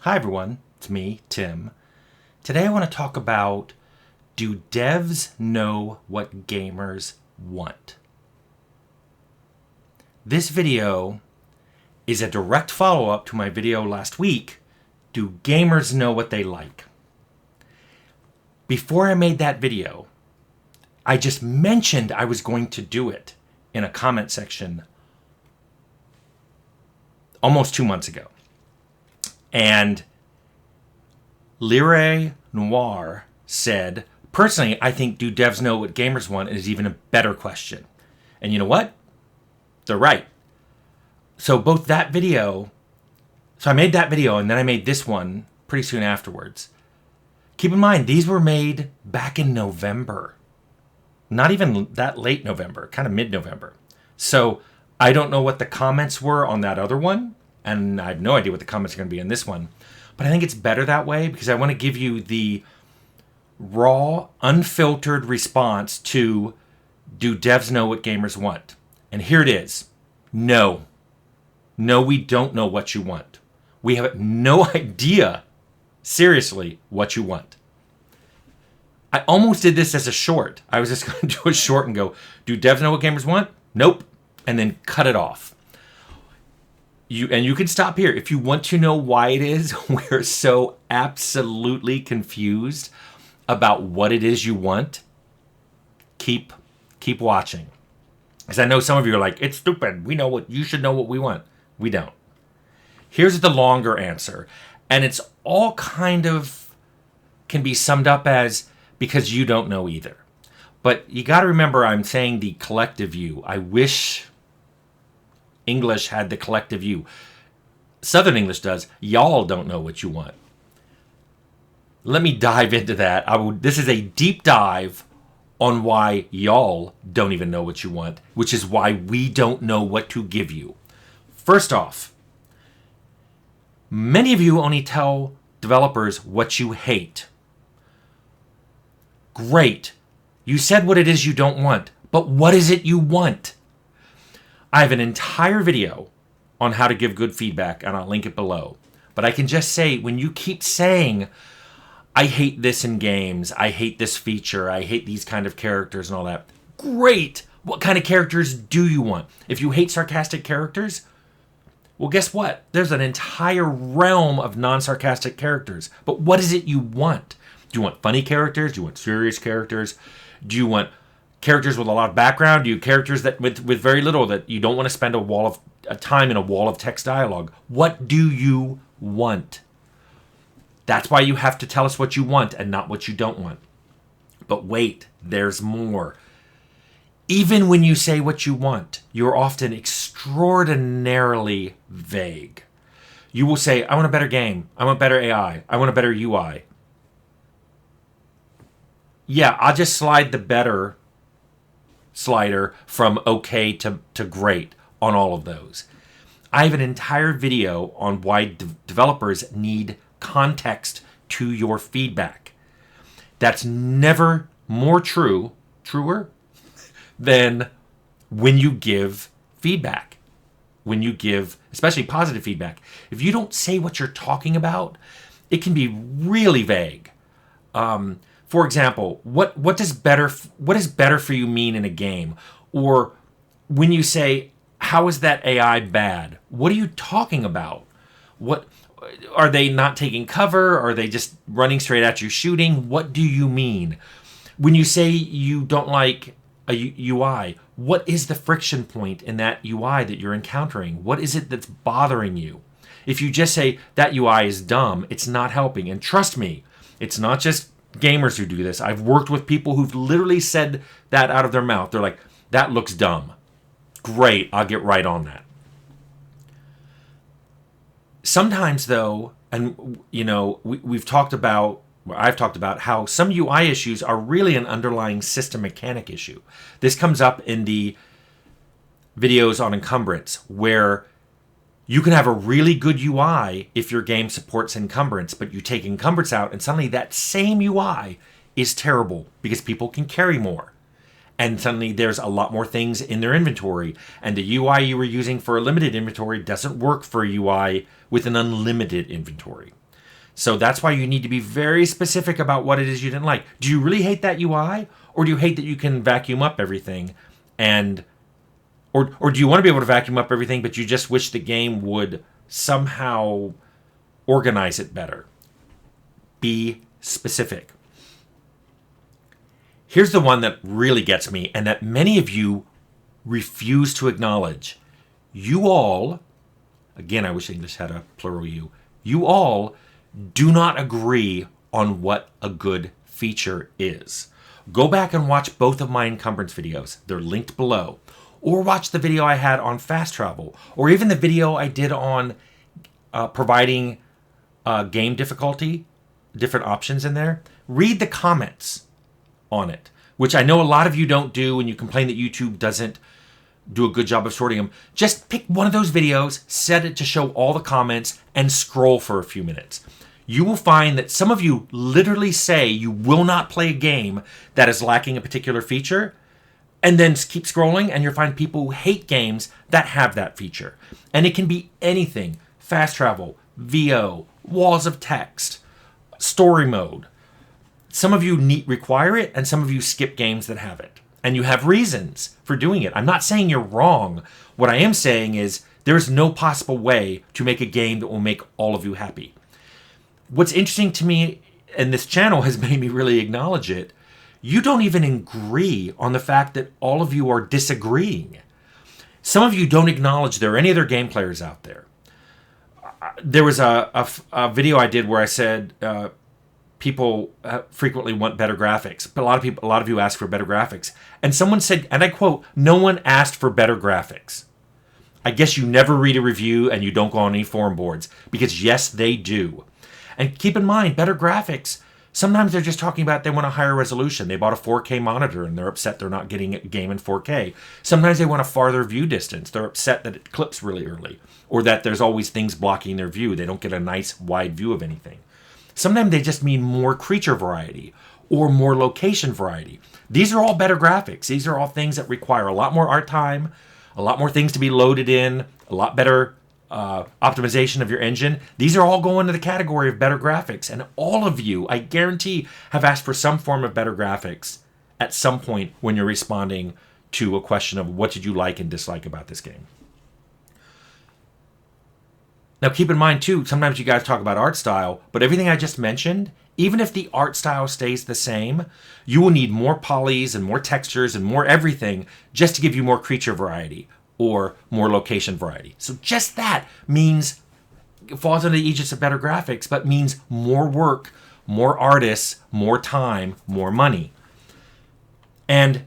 Hi everyone, it's me, Tim. Today I want to talk about, do devs know what gamers want? This video is a direct follow-up to my video last week, do gamers know what they like? Before I made that video, I just mentioned I was going to do it in a comment section almost 2 months ago. And Lyre Noir said, personally, I think do devs know what gamers want is even a better question. And you know what? They're right. So both that video, so I made that video and then I made this one pretty soon afterwards. Keep in mind, these were made back in November. Not even that late November, kind of mid-November. So I don't know what the comments were on that other one, and I have no idea what the comments are going to be on this one. But I think it's better that way because I want to give you the raw, unfiltered response to, do devs know what gamers want? And here it is. No. No, we don't know what you want. We have no idea, seriously, what you want. I almost did this as a short. I was just going to do a short and go, do devs know what gamers want? Nope. And then cut it off. You can stop here. If you want to know why it is we're so absolutely confused about what it is you want, keep watching. Because I know some of you are like, it's stupid. We know what you should know what we want. We don't. Here's the longer answer. And it's all kind of can be summed up as because you don't know either. But you got to remember I'm saying the collective you. I wish English had the collective you. Southern English does. Y'all don't know what you want. Let me dive into that. This is a deep dive on why y'all don't even know what you want, which is why we don't know what to give you. First off, many of you only tell developers what you hate. Great. You said what it is you don't want, but what is it you want? I have an entire video on how to give good feedback, and I'll link it below. But I can just say, when you keep saying, I hate this in games, I hate this feature, I hate these kind of characters and all that, great! What kind of characters do you want? If you hate sarcastic characters, well, guess what? There's an entire realm of non-sarcastic characters. But what is it you want? Do you want funny characters? Do you want serious characters? Do you want characters with a lot of background? Do you characters that with very little, that you don't want to spend a time in a wall of text dialogue? What do you want? That's why you have to tell us what you want and not what you don't want. But wait, there's more. Even when you say what you want, you're often extraordinarily vague. You will say, I want a better game. I want better AI. I want a better UI. Yeah, I'll just slide the better slider from okay to great on all of those. I have an entire video on why developers need context to your feedback. That's never more truer, than when you give feedback. When you give, especially positive feedback. If you don't say what you're talking about, it can be really vague. For example, what is better for you mean in a game? Or when you say, how is that AI bad? What are you talking about? What are they not taking cover? Are they just running straight at you shooting? What do you mean? When you say you don't like a UI, what is the friction point in that UI that you're encountering? What is it that's bothering you? If you just say that UI is dumb, it's not helping. And trust me, it's not just gamers who do this. I've worked with people who've literally said that out of their mouth. They're like, that looks dumb. Great, I'll get right on that. Sometimes though, and you know, I've talked about how some UI issues are really an underlying system mechanic issue. This comes up in the videos on encumbrance, where you can have a really good UI if your game supports encumbrance, but you take encumbrance out and suddenly that same UI is terrible because people can carry more. And suddenly there's a lot more things in their inventory. And the UI you were using for a limited inventory doesn't work for a UI with an unlimited inventory. So that's why you need to be very specific about what it is you didn't like. Do you really hate that UI? Or do you hate that you can vacuum up everything? Or do you want to be able to vacuum up everything, but you just wish the game would somehow organize it better? Be specific. Here's the one that really gets me, and that many of you refuse to acknowledge. You all, again, I wish English had a plural you all do not agree on what a good feature is. Go back and watch both of my encumbrance videos. They're linked below. Or watch the video I had on fast travel, or even the video I did on providing game difficulty, different options in there. Read the comments on it, which I know a lot of you don't do, and you complain that YouTube doesn't do a good job of sorting them. Just pick one of those videos, set it to show all the comments, and scroll for a few minutes. You will find that some of you literally say you will not play a game that is lacking a particular feature, and then keep scrolling, and you'll find people who hate games that have that feature. And it can be anything. Fast travel, VO, walls of text, story mode. Some of you require it, and some of you skip games that have it. And you have reasons for doing it. I'm not saying you're wrong. What I am saying is there is no possible way to make a game that will make all of you happy. What's interesting to me, and this channel has made me really acknowledge it, you don't even agree on the fact that all of you are disagreeing. Some of you don't acknowledge there are any other game players out there. There was a video I did where I said people frequently want better graphics, but a lot of you ask for better graphics. And someone said, and I quote, "No one asked for better graphics." I guess you never read a review and you don't go on any forum boards, because yes, they do. And keep in mind, better graphics, sometimes they're just talking about they want a higher resolution. They bought a 4K monitor and they're upset they're not getting a game in 4K. Sometimes they want a farther view distance. They're upset that it clips really early, or that there's always things blocking their view. They don't get a nice wide view of anything. Sometimes they just mean more creature variety or more location variety. These are all better graphics. These are all things that require a lot more art time, a lot more things to be loaded in, a lot better optimization of your engine. These are all going into the category of better graphics. And all of you, I guarantee, have asked for some form of better graphics at some point when you're responding to a question of what did you like and dislike about this game. Now keep in mind too, sometimes you guys talk about art style, but everything I just mentioned, even if the art style stays the same, you will need more polys and more textures and more everything just to give you more creature variety or more location variety. So just that means, it falls under the aegis of better graphics, but means more work, more artists, more time, more money. And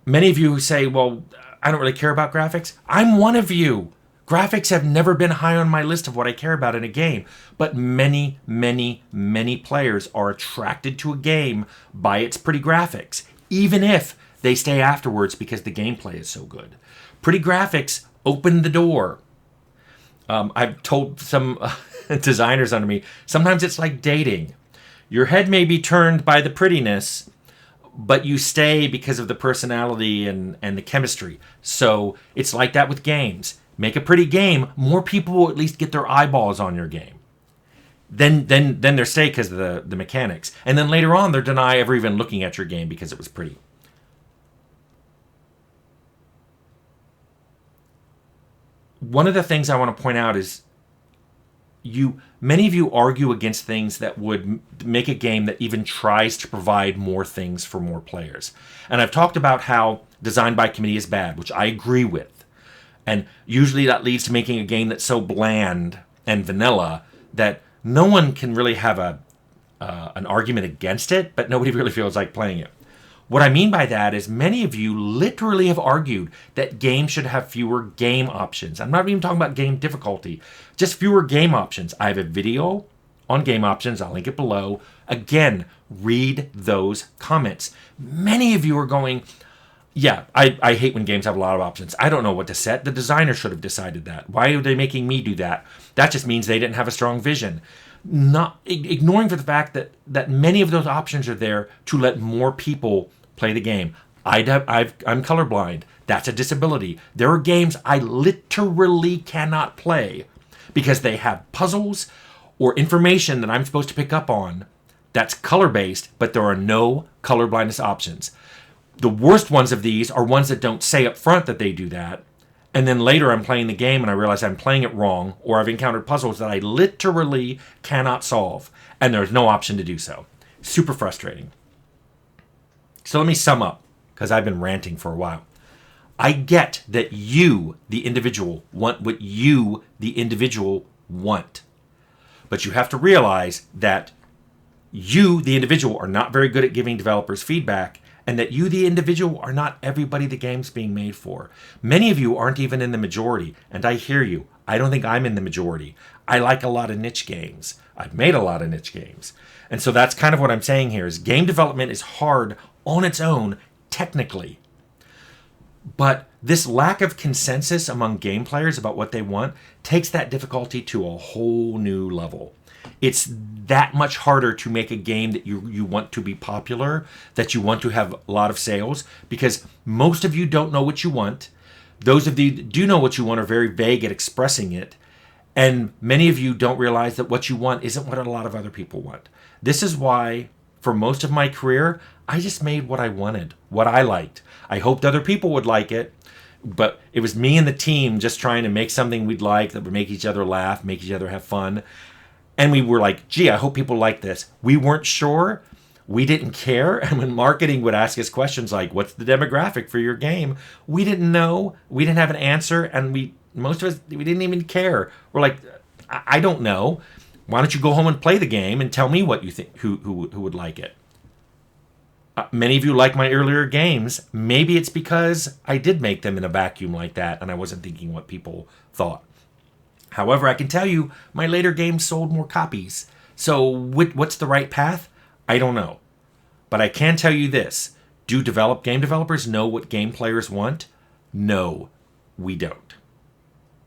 many of you who say, well, I don't really care about graphics. I'm one of you. Graphics have never been high on my list of what I care about in a game. But many, many, many players are attracted to a game by its pretty graphics, even if they stay afterwards because the gameplay is so good. Pretty graphics open the door. I've told some designers under me, sometimes it's like dating. Your head may be turned by the prettiness, but you stay because of the personality and the chemistry. So it's like that with games. Make a pretty game, more people will at least get their eyeballs on your game. Then they're stay because of the mechanics. And then later on, they're deny ever even looking at your game because it was pretty. One of the things I want to point out is many of you argue against things that would make a game that even tries to provide more things for more players. And I've talked about how design by committee is bad, which I agree with. And usually that leads to making a game that's so bland and vanilla that no one can really have an argument against it, but nobody really feels like playing it. What I mean by that is many of you literally have argued that games should have fewer game options. I'm not even talking about game difficulty, just fewer game options. I have a video on game options. I'll link it below. Again, read those comments. Many of you are going, yeah, I hate when games have a lot of options. I don't know what to set. The designer should have decided that. Why are they making me do that? That just means they didn't have a strong vision. Not ignoring for the fact that many of those options are there to let more people play the game. I'm colorblind. That's a disability. There are games I literally cannot play because they have puzzles or information that I'm supposed to pick up on that's color-based, but there are no color blindness options. The worst ones of these are ones that don't say up front that they do that, and then later I'm playing the game and I realize I'm playing it wrong, or I've encountered puzzles that I literally cannot solve, and there's no option to do so. Super frustrating. So let me sum up, because I've been ranting for a while. I get that you, the individual, want what you, the individual, want. But you have to realize that you, the individual, are not very good at giving developers feedback, and that you, the individual, are not everybody the game's being made for. Many of you aren't even in the majority, and I hear you. I don't think I'm in the majority. I like a lot of niche games. I've made a lot of niche games. And so that's kind of what I'm saying here is game development is hard on its own, technically. But this lack of consensus among game players about what they want takes that difficulty to a whole new level. It's that much harder to make a game that you want to be popular, that you want to have a lot of sales, because most of you don't know what you want. Those of you that do know what you want are very vague at expressing it. And many of you don't realize that what you want isn't what a lot of other people want. This is why, for most of my career, I just made what I wanted, what I liked. I hoped other people would like it, but it was me and the team just trying to make something we'd like that would make each other laugh, make each other have fun. And we were like, gee, I hope people like this. We weren't sure. We didn't care. And when marketing would ask us questions like, what's the demographic for your game? We didn't know. We didn't have an answer. And most of us, we didn't even care. We're like, I don't know. Why don't you go home and play the game and tell me what you think, who would like it? Many of you like my earlier games. Maybe it's because I did make them in a vacuum like that and I wasn't thinking what people thought. However, I can tell you my later games sold more copies. So what's the right path? I don't know. But I can tell you this. Do game developers know what game players want? No, we don't.